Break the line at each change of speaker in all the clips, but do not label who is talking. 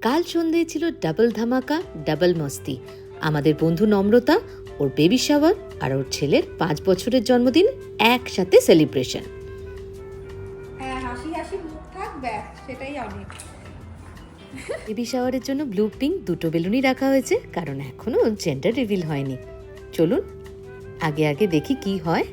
কাল সন্ধ্যায় ছিল ডাবল ধামাকা, ডাবল মস্তি। আমাদের বন্ধু নম্রতা, ওর বেবি শাওয়ার আর ওর ছেলের 5 বছরের জন্মদিন একসাথে সেলিব্রেশন।
হাসি হাসি মুখ থাকবে, সেটাই অনেক।
বেবি শাওয়ারের জন্য ব্লু পিঙ্ক দুটো বেলুনই রাখা হয়েছে, কারণ এখনো জেন্ডার রিভিল হয়নি। চলুন আগে আগে দেখি কি হয়।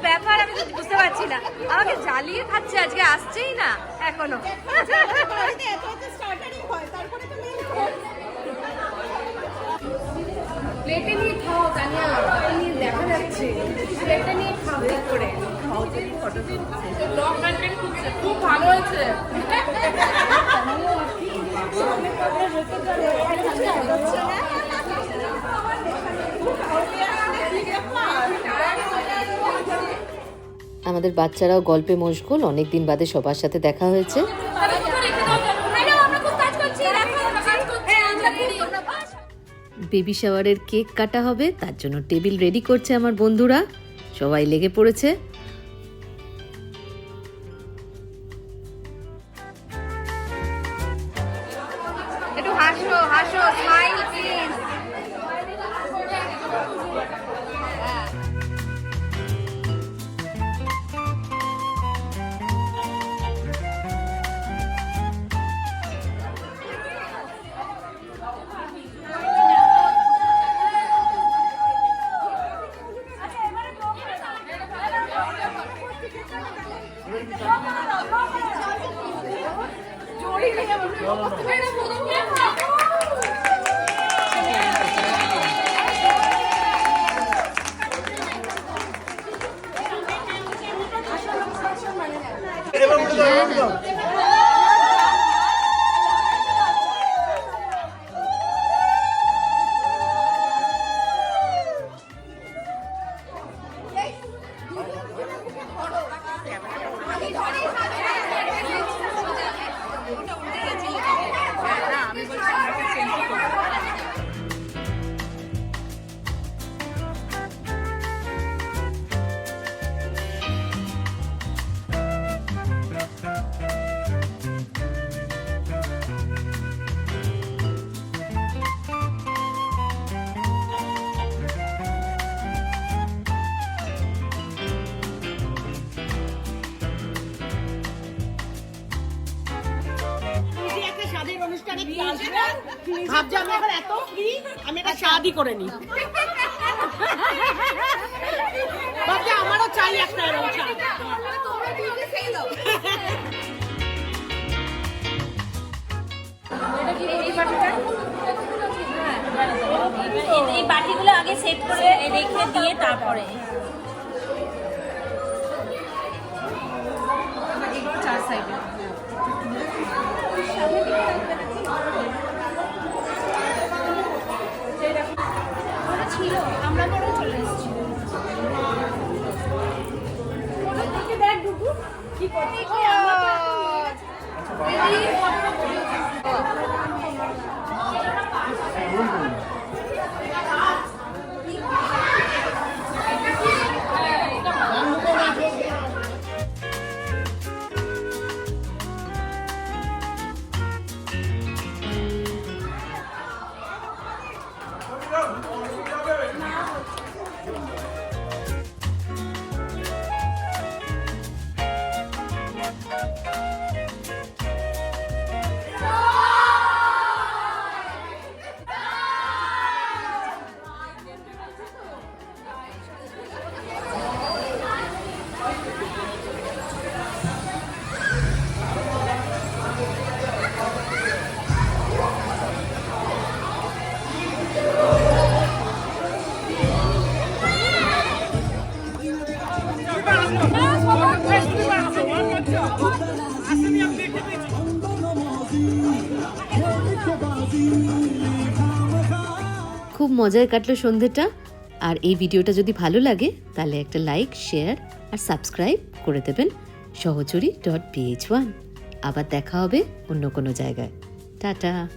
ব্যাপার আমি বুঝতে পারছি না, আমাকে জ্বালিয়ে খাচ্ছে আজকে, আসছেই না এখনো। প্লেটে নিয়ে খাও তানিয়া, দেখা যাচ্ছে প্লেটে নিয়ে খাও করে ব্লগ কন্টেন্ট খুঁজছে, খুব ভালো হয়েছে।
আমাদের বাচ্চারাও গল্পে মশগুল, অনেকদিন বাদে সবার সাথে দেখা হয়েছে। বেবি শাওয়ারের কেক কাটা হবে, তার জন্য টেবিল রেডি করছে আমার বন্ধুরা, সবাই লেগে পড়েছে।
একটু হাসো হাসো, স্মাইল প্লিজ।
ভাবছি আমি এখন এত ফ্রি, আমি একটা শাদি করে নি। ভাবছি আমারও চাই একটা এরকম শাদি।
এই বাটিগুলো আগে সেট করে রেখে দিয়ে তারপরে
চার সাইডে ছিল, আমরা বড় চলে এসেছি। দেখ ডুবু কি করতে
খুব মজায় কাটলো সন্ধ্যেটা। আর এই ভিডিওটা যদি ভালো লাগে তাহলে একটা লাইক, শেয়ার আর সাবস্ক্রাইব করে দেবেন সহচরী.ph1। আবার দেখা হবে অন্য কোনো জায়গায়। টাটা।